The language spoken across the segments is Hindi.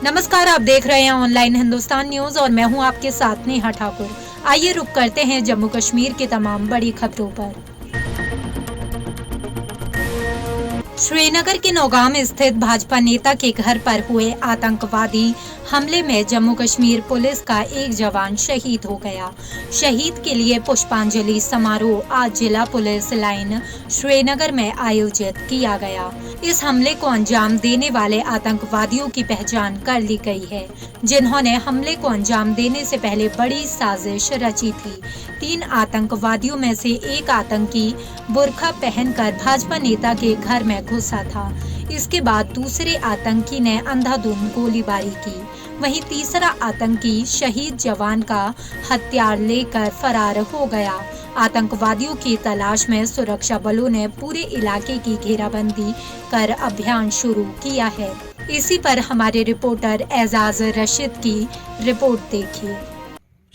नमस्कार, आप देख रहे हैं ऑनलाइन हिंदुस्तान न्यूज और मैं हूं आपके साथ नेहा ठाकुर। आइए रुक करते हैं जम्मू कश्मीर की तमाम बड़ी खबरों पर। श्रीनगर के नौगाम स्थित भाजपा नेता के घर पर हुए आतंकवादी हमले में जम्मू कश्मीर पुलिस का एक जवान शहीद हो गया। शहीद के लिए पुष्पांजलि समारोह आज जिला पुलिस लाइन श्रीनगर में आयोजित किया गया। इस हमले को अंजाम देने वाले आतंकवादियों की पहचान कर ली गई है, जिन्होंने हमले को अंजाम देने से पहले बड़ी साजिश रची थी। 3 आतंकवादियों में से एक आतंकी बुर्का पहनकर भाजपा नेता के घर में घुसा था। इसके बाद दूसरे आतंकी ने अंधाधुंध गोलीबारी की। वहीं तीसरा आतंकी शहीद जवान का हथियार लेकर फरार हो गया। आतंकवादियों की तलाश में सुरक्षा बलों ने पूरे इलाके की घेराबंदी कर अभियान शुरू किया है। इसी पर हमारे रिपोर्टर एजाज रशीद की रिपोर्ट देखिए।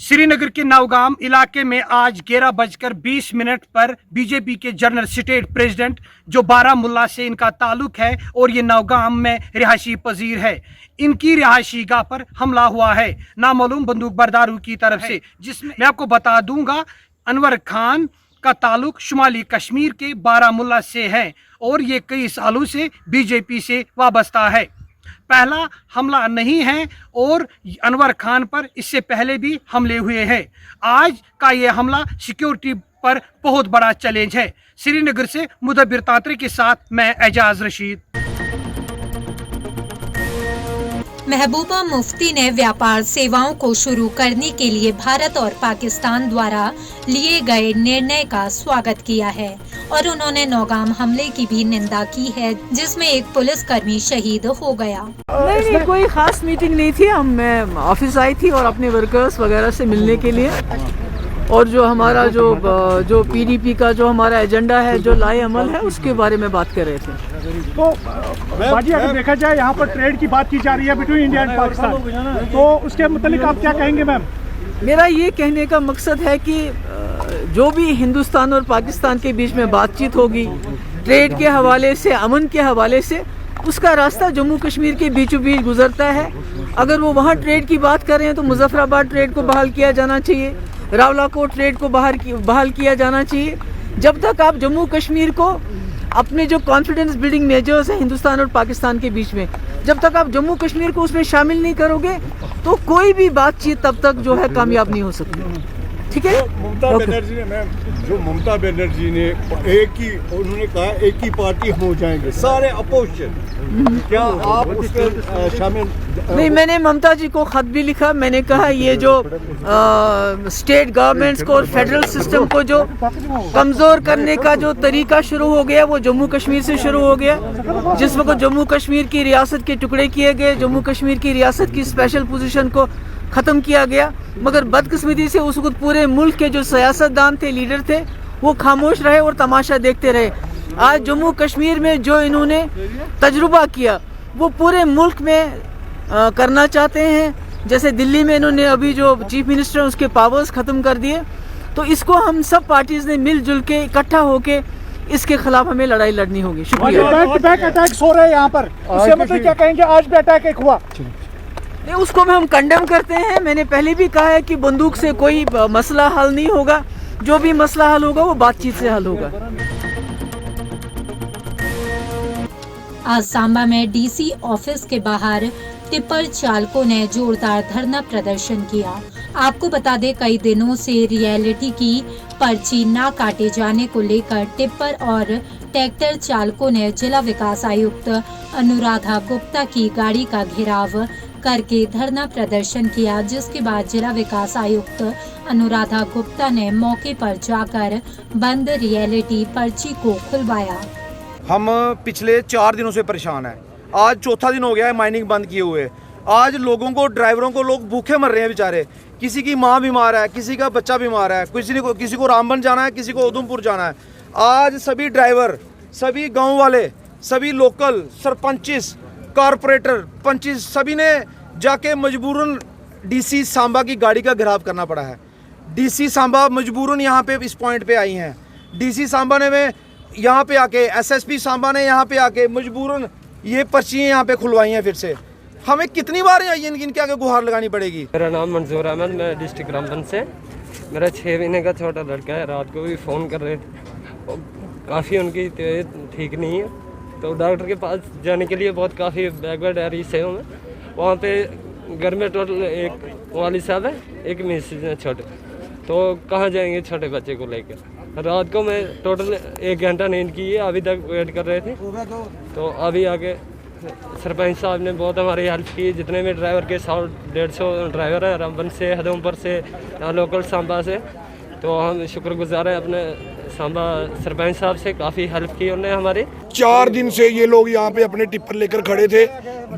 श्रीनगर के नौगाम इलाके में आज 11:20 पर बीजेपी के जनरल स्टेट प्रेसिडेंट जो बारामुल्ला से इनका ताल्लुक है और ये नौगाम में रिहायशी पजीर है, इनकी रिहायशी गाह पर हमला हुआ है नामालूम बंदूक बरदारों की तरफ से, जिसमें मैं आपको बता दूंगा अनवर खान का ताल्लुक शुमाली कश्मीर के बारामुल्ला से है और ये कई सालों से बीजेपी से वाबस्ता है। पहला हमला नहीं है और अनवर खान पर इससे पहले भी हमले हुए हैं। आज का ये हमला सिक्योरिटी पर बहुत बड़ा चैलेंज है। श्रीनगर से मुदब्बिर तांत्रे के साथ मैं एजाज रशीद। महबूबा मुफ्ती ने व्यापार सेवाओं को शुरू करने के लिए भारत और पाकिस्तान द्वारा लिए गए निर्णय का स्वागत किया है और उन्होंने नौगाम हमले की भी निंदा की है, जिसमें एक पुलिसकर्मी शहीद हो गया। नहीं, कोई खास मीटिंग नहीं थी। मैं ऑफिस आई थी और अपने वर्कर्स वगैरह से मिलने के लिए, और जो हमारा जो पीडीपी का जो हमारा एजेंडा है, जो लाए अमल है, उसके बारे में बात कर रहे थे। तो बाजी, अगर देखा जाए यहाँ पर ट्रेड की बात की जा रही है बिटवीन इंडिया एंड पाकिस्तान, तो उसके मुतालिक आप क्या कहेंगे मैम? मेरा ये कहने का मकसद है कि जो भी हिंदुस्तान और पाकिस्तान के बीच में बातचीत होगी ट्रेड के हवाले से, अमन के हवाले से, उसका रास्ता जम्मू कश्मीर के बीचों बीच गुजरता है। अगर वो वहाँ ट्रेड की बात कर रहे हैं तो मुजफ्फराबाद ट्रेड को बहाल किया जाना चाहिए, रावलाकोट ट्रेड को बहाल किया जाना चाहिए। जब तक आप जम्मू कश्मीर को अपने जो कॉन्फिडेंस बिल्डिंग मेजर्स हैं हिंदुस्तान और पाकिस्तान के बीच में, जब तक आप जम्मू कश्मीर को उसमें शामिल नहीं करोगे तो कोई भी बातचीत तब तक जो है कामयाब नहीं हो सकती। ठीक है। ममता बनर्जी ने उन्होंने कहा एक ही पार्टी हम हो जाएंगे, सारे अपोजिशन, क्या आप उसके शामिल नहीं? मैंने ममता जी को खत भी लिखा। मैंने कहा ये जो स्टेट गवर्नमेंट्स को और फेडरल सिस्टम को जो कमज़ोर करने का जो तरीका शुरू हो गया वो जम्मू कश्मीर से शुरू हो गया। जिस वक्त जम्मू कश्मीर की रियासत के टुकड़े किए गए, जम्मू कश्मीर की रियासत की स्पेशल पोजीशन को ख़त्म किया गया, मगर बदकिस्मती से उस वक्त पूरे मुल्क के जो सियासतदान थे, लीडर थे, वो खामोश रहे और तमाशा देखते रहे। आज जम्मू कश्मीर में जो इन्होंने तजुर्बा किया वो पूरे मुल्क में करना चाहते हैं। जैसे दिल्ली में इन्होंने अभी जो चीफ मिनिस्टर है उसके पावर्स ख़त्म कर दिए। तो इसको हम सब पार्टीज ने मिलजुल के इकट्ठा होके इसके खिलाफ हमें लड़ाई लड़नी होगी। शुक्रिया। बैक अटैक्स हो रहे हैं यहाँ पर, उससे मतलब क्या कहेंगे? आज भी अटैक एक हुआ, नहीं, उसको हम कंडेम करते हैं। मैंने पहले भी कहा है कि बंदूक से कोई मसला हल नहीं होगा। जो भी मसला हल होगा वो बातचीत से हल होगा। आज सांबा में डीसी ऑफिस के बाहर टिप्पर चालकों ने जोरदार धरना प्रदर्शन किया। आपको बता दें, कई दिनों से रियलिटी की पर्ची ना काटे जाने को लेकर टिप्पर और ट्रैक्टर चालकों ने जिला विकास आयुक्त अनुराधा गुप्ता की गाड़ी का घेराव करके धरना प्रदर्शन किया, जिसके बाद जिला विकास आयुक्त अनुराधा गुप्ता ने मौके पर जाकर बंद रियलिटी पर्ची को खुलवाया। हम पिछले 4 दिनों से परेशान हैं। आज चौथा दिन हो गया है माइनिंग बंद किए हुए। आज लोगों को, ड्राइवरों को, लोग भूखे मर रहे हैं बेचारे। किसी की माँ बीमार है, किसी का बच्चा बीमार है, किसी को रामबन जाना है, किसी को उधमपुर जाना है। आज सभी ड्राइवर, सभी गाँव वाले, सभी लोकल सरपंचिस, कारपोरेटर, पंचिस, सभी ने जाके मजबूरन डीसी सांबा की गाड़ी का घेराव करना पड़ा है। डीसी सांबा मजबूरन यहाँ पे इस पॉइंट पे आई हैं। डीसी सांबा ने यहाँ पे आके, एसएसपी सांबा ने यहाँ पे आके मजबूरन ये पर्चियाँ यहाँ पे खुलवाई हैं फिर से। हमें कितनी बार इनके आगे गुहार लगानी पड़ेगी। मेरा नाम मंजूर अहमद, मैं डिस्ट्रिक्ट रामबन से। मेरा 6 महीने का छोटा लड़का है। रात को भी फ़ोन कर रहे थे, काफ़ी उनकी तबीयत ठीक नहीं है, तो डॉक्टर के पास जाने के लिए बहुत काफ़ी बैकवर्ड एरिया से हूँ मैं। वहाँ पे घर में टोटल एक वालिद साहब है, एक मिसेज है छोटे, तो कहाँ जाएंगे छोटे बच्चे को लेकर। रात को मैं टोटल 1 घंटा नींद की है, अभी तक वेट कर रहे थे। तो अभी आके सरपंच साहब ने बहुत हमारी हेल्प की। जितने भी ड्राइवर के 100-150 ड्राइवर हैं रामबन से, हदोमपुर से, यहाँ लोकल सांबा से, तो हम शुक्रगुजार हैं अपने सांबा सरपंच साहब से। काफ़ी हेल्प की उन्होंने हमारी। 4 दिन से ये लोग यहाँ पे अपने टिप्पर लेकर खड़े थे,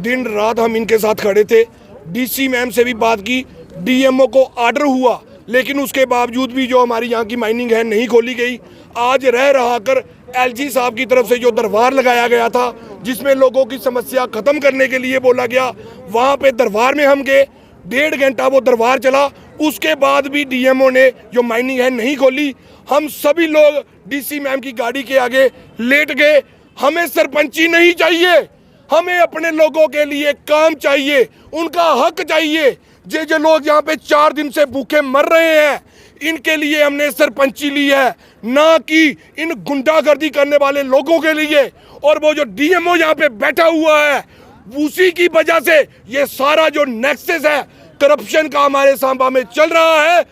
दिन रात हम इनके साथ खड़े थे। डीसी मैम से भी बात की, डीएमओ को आर्डर हुआ, लेकिन उसके बावजूद भी जो हमारी यहाँ की माइनिंग है नहीं खोली गई। आज रह रहा कर एलजी साहब की तरफ से जो दरबार लगाया गया था, जिसमें लोगों की समस्या खत्म करने के लिए बोला गया, वहाँ पे दरबार में हम गए। 1.5 घंटा वो दरबार चला, उसके बाद भी डीएमओ ने जो माइनिंग है नहीं खोली। हम सभी लोग डीसी मैम की गाड़ी के आगे लेट गए। हमें सरपंची नहीं चाहिए, हमें अपने लोगों के लिए काम चाहिए, उनका हक चाहिए। जो लोग यहाँ पे 4 दिन से भूखे मर रहे हैं, इनके लिए हमने सरपंची ली है, ना कि इन गुंडागर्दी करने वाले लोगों के लिए। और वो जो डीएमओ यहाँ पे बैठा हुआ है, उसी की वजह से ये सारा जो नेक्सस है करप्शन का हमारे सांबा में चल रहा है।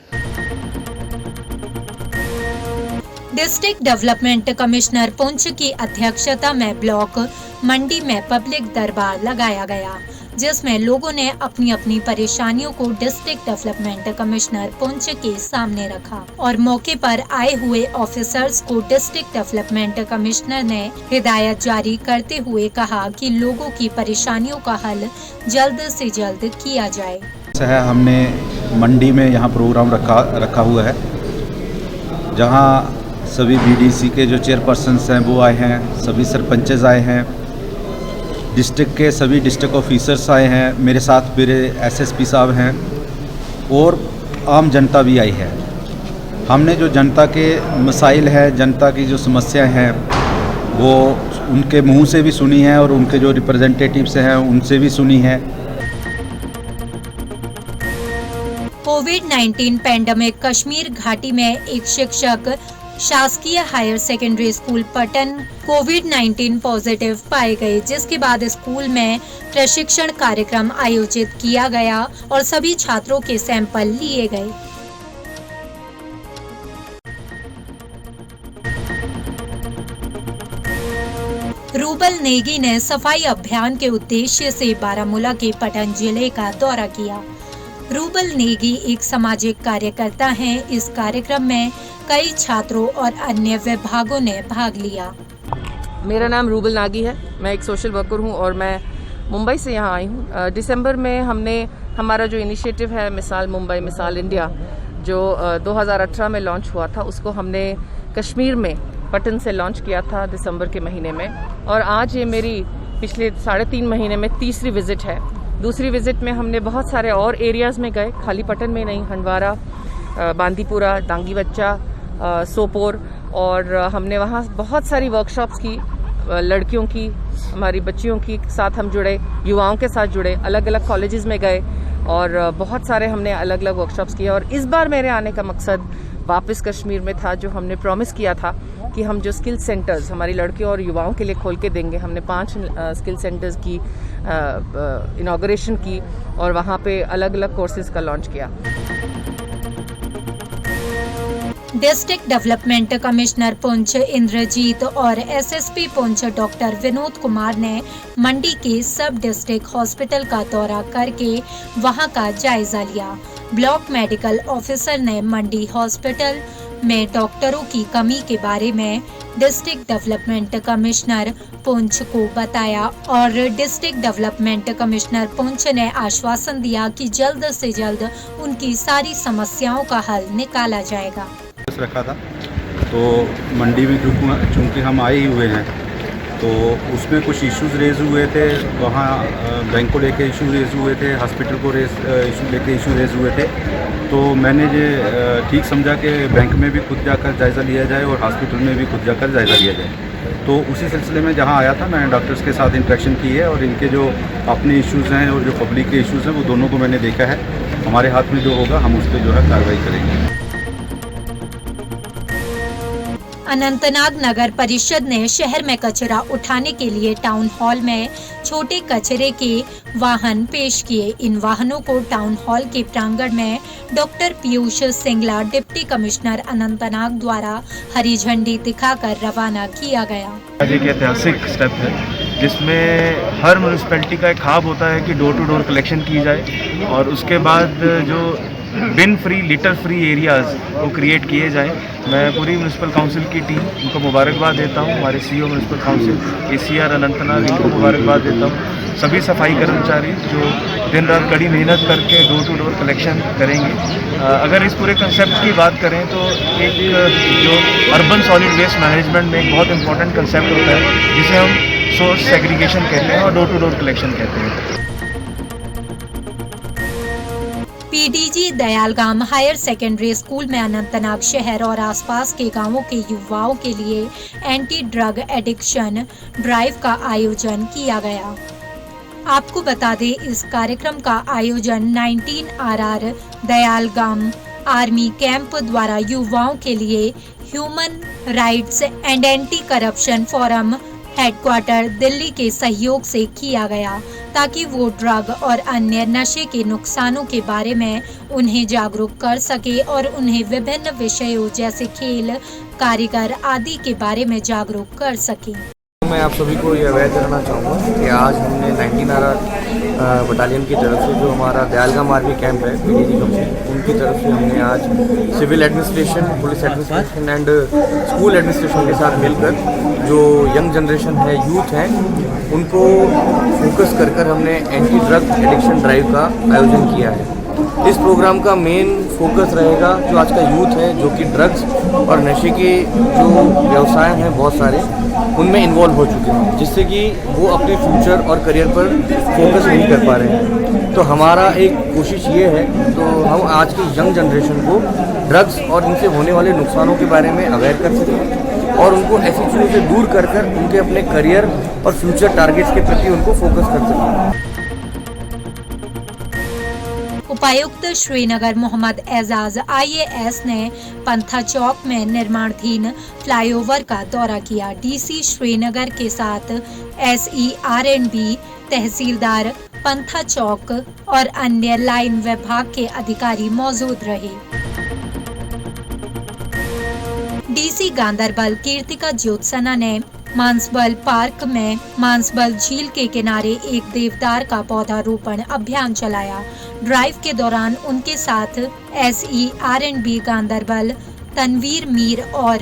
डिस्ट्रिक्ट डेवलपमेंट कमिश्नर पुंछ की अध्यक्षता में ब्लॉक मंडी में पब्लिक दरबार लगाया गया, जिसमें लोगों ने अपनी अपनी परेशानियों को डिस्ट्रिक्ट डेवलपमेंट कमिश्नर पुंछ के सामने रखा और मौके पर आए हुए ऑफिसर्स को डिस्ट्रिक्ट डेवलपमेंट कमिश्नर ने हिदायत जारी करते हुए कहा कि लोगों की परेशानियों का हल जल्द से जल्द किया जाए। हमने मंडी में यहाँ प्रोग्राम रखा हुआ है, जहाँ सभी बीडीसी के जो चेयरपर्सन्स हैं वो आए हैं, सभी सरपंचेस आए हैं, डिस्ट्रिक्ट के सभी डिस्ट्रिक्ट ऑफिसर्स आए हैं, मेरे साथ मेरे एसएसपी साहब हैं और आम जनता भी आई है। हमने जो जनता के मसाइल है, जनता की जो समस्याएं हैं, वो उनके मुंह से भी सुनी है और उनके जो रिप्रेजेंटेटिव्स हैं उनसे भी सुनी है। कोविड-19 पैंडेमिक कश्मीर घाटी में एक शिक्षक शासकीय हायर सेकेंडरी स्कूल पटन कोविड-19 पॉजिटिव पाए गए, जिसके बाद स्कूल में प्रशिक्षण कार्यक्रम आयोजित किया गया और सभी छात्रों के सैंपल लिए गए। रूबल नेगी ने सफाई अभियान के उद्देश्य से बारामूला के पटन जिले का दौरा किया। रूबल नेगी एक सामाजिक कार्यकर्ता हैं। इस कार्यक्रम में कई छात्रों और अन्य विभागों ने भाग लिया। मेरा नाम रूबल नागी है, मैं एक सोशल वर्कर हूं और मैं मुंबई से यहाँ आई हूं। दिसंबर में हमने हमारा जो इनिशिएटिव है मिसाल मुंबई मिसाल इंडिया, जो 2018 में लॉन्च हुआ था, उसको हमने कश्मीर में पटन से लॉन्च किया था दिसंबर के महीने में। और आज ये मेरी पिछले 3.5 महीने में तीसरी विजिट है। दूसरी विजिट में हमने बहुत सारे और एरियाज़ में गए, खाली पटन में नहीं, हंडवारा, बांदीपुरा, डांगी बच्चा, सोपोर, और हमने वहाँ बहुत सारी वर्कशॉप्स की, लड़कियों की, हमारी बच्चियों की साथ हम जुड़े, युवाओं के साथ जुड़े, अलग अलग कॉलेजेस में गए और बहुत सारे हमने अलग अलग वर्कशॉप्स किए। और इस बार मेरे आने का मकसद वापस कश्मीर में था, जो हमने प्रॉमिस किया था कि हम जो स्किल सेंटर्स हमारी लड़कियों और युवाओं के लिए खोल के देंगे। हमने 5 स्किल सेंटर्स की इनॉग्रेशन की और वहाँ पे अलग अलग कोर्सेज का लॉन्च किया। District development commissioner Poonch Inderjeet और एसएसपी पुंछ डॉक्टर विनोद कुमार ने मंडी के सब डिस्ट्रिक्ट हॉस्पिटल का दौरा करके वहां का जायजा लिया। ब्लॉक मेडिकल ऑफिसर ने मंडी हॉस्पिटल में डॉक्टरों की कमी के बारे में डिस्ट्रिक्ट डेवलपमेंट कमिश्नर पुंछ को बताया और डिस्ट्रिक्ट डेवलपमेंट कमिश्नर पुंछ ने आश्वासन दिया कि जल्द से जल्द उनकी सारी समस्याओं का हल निकाला जाएगा। रखा था तो मंडी में चूँकि हम आए ही हुए हैं, तो उसमें कुछ इश्यूज रेज हुए थे। वहाँ बैंक को लेके इशू रेज हुए थे, हॉस्पिटल को इशू लेके इशू रेज हुए थे। तो मैंने ये ठीक समझा कि बैंक में भी खुद जाकर जायज़ा लिया जाए और हॉस्पिटल में भी खुद जाकर जायज़ा लिया जाए। तो उसी सिलसिले में जहाँ आया था, मैंने डॉक्टर्स के साथ इंटरेक्शन की है और इनके जो अपने इश्यूज़ हैं और जो पब्लिक के इश्यूज़ हैं वो दोनों को मैंने देखा है। हमारे हाथ में जो होगा हम उस पर जो है कार्रवाई करेंगे। अनंतनाग नगर परिषद ने शहर में कचरा उठाने के लिए टाउन हॉल में छोटे कचरे के वाहन पेश किए। इन वाहनों को टाउन हॉल के प्रांगण में doctor Piyush Singla, deputy commissioner Anantnag द्वारा हरी झंडी दिखाकर रवाना किया गया। आज एक ऐतिहासिक स्टेप है जिसमें हर म्यूनिसिपैलिटी का एक ख्वाब होता है कि डोर टू डोर कलेक्शन की जाए और उसके बाद जो बिन फ्री, लिटर फ्री एरियाज़ वो क्रिएट किए जाएं। मैं पूरी म्यूनिसिपल काउंसिल की टीम उनको मुबारकबाद देता हूं। हमारे CEO municipal council ACR Anantnag, इनको मुबारकबाद देता हूं। सभी सफाई कर्मचारी जो दिन रात कड़ी मेहनत करके डोर टू डोर कलेक्शन करेंगे। अगर इस पूरे कंसेप्ट की बात करें तो एक जो अर्बन सॉलिड वेस्ट मैनेजमेंट में एक बहुत इंपॉर्टेंट कंसेप्ट होता है जिसे हम सोर्स सेग्रीगेशन कहते हैं और डोर टू डोर कलेक्शन कहते हैं। PDG दयालगाम हायर सेकेंडरी स्कूल में अनंतनाग शहर और आसपास के गांवों के युवाओं के लिए एंटी ड्रग एडिक्शन ड्राइव का आयोजन किया गया। आपको बता दें, इस कार्यक्रम का आयोजन 19RR दयालगाम आर्मी कैंप द्वारा युवाओं के लिए human rights and anti corruption forum headquarter Delhi के सहयोग से किया गया, ताकि वो ड्रग और अन्य नशे के नुकसानों के बारे में उन्हें जागरूक कर सके और उन्हें विभिन्न विषयों जैसे खेल, कारीगर आदि के बारे में जागरूक कर सके। मैं आप सभी को ये अवगत कराना चाहूँगा कि आज हमने 19RR बटालियन की तरफ से जो हमारा दयालगाम आर्मी कैंप है PDG कंपनी, उनकी तरफ से हमने आज civil administration, police administration and school administration के साथ मिलकर जो यंग जनरेशन है, यूथ हैं, उनको फोकस कर हमने एंटी ड्रग एडिक्शन ड्राइव का आयोजन किया है। इस प्रोग्राम का मेन फोकस रहेगा जो आज का यूथ है, जो कि ड्रग्स और नशे के जो व्यवसाय हैं बहुत सारे, उनमें इन्वॉल्व हो चुके हैं, जिससे कि वो अपने फ्यूचर और करियर पर फोकस नहीं कर पा रहे हैं। तो हमारा एक कोशिश ये है, तो हम आज की यंग जनरेशन को ड्रग्स और इनसे होने वाले नुकसानों के बारे में अवेयर कर सकें और उनको ऐसी चीज़ों से दूर कर उनके अपने करियर और फ्यूचर टारगेट्स के प्रति उनको फोकस कर सकें। उपायुक्त श्रीनगर मोहम्मद एजाज IAS ने पंथा चौक में निर्माणाधीन फ्लाईओवर का दौरा किया। DC श्रीनगर के साथ SERNB, तहसीलदार, पंथा चौक और अन्य लाइन विभाग के अधिकारी मौजूद रहे। DC गांधरबल कीर्तिका ज्योत्सना ने मानसबल पार्क में मानसबल झील के किनारे एक देवदार का पौधारोपण अभियान चलाया। ड्राइव के दौरान उनके साथ SERNB गांधरबल तनवीर मीर और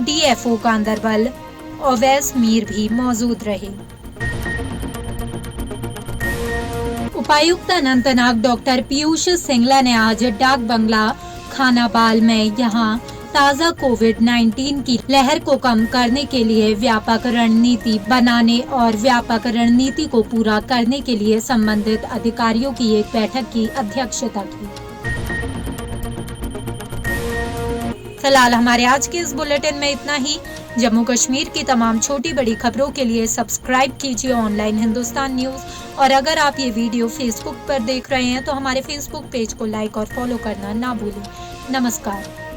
DFO गांधरबल ओवैस मीर भी मौजूद रहे। उपायुक्त अनंतनाग डॉक्टर पीयूष सिंगला ने आज डाक बंगला खानाबाल में यहां ताज़ा कोविड-19 की लहर को कम करने के लिए व्यापक रणनीति बनाने और व्यापक रणनीति को पूरा करने के लिए संबंधित अधिकारियों की एक बैठक की अध्यक्षता की। फिलहाल हमारे आज के इस बुलेटिन में इतना ही। जम्मू कश्मीर की तमाम छोटी बड़ी खबरों के लिए सब्सक्राइब कीजिए ऑनलाइन हिंदुस्तान न्यूज, और अगर आप ये वीडियो फेसबुक पर देख रहे हैं तो हमारे फेसबुक पेज को लाइक और फॉलो करना ना भूलें। नमस्कार।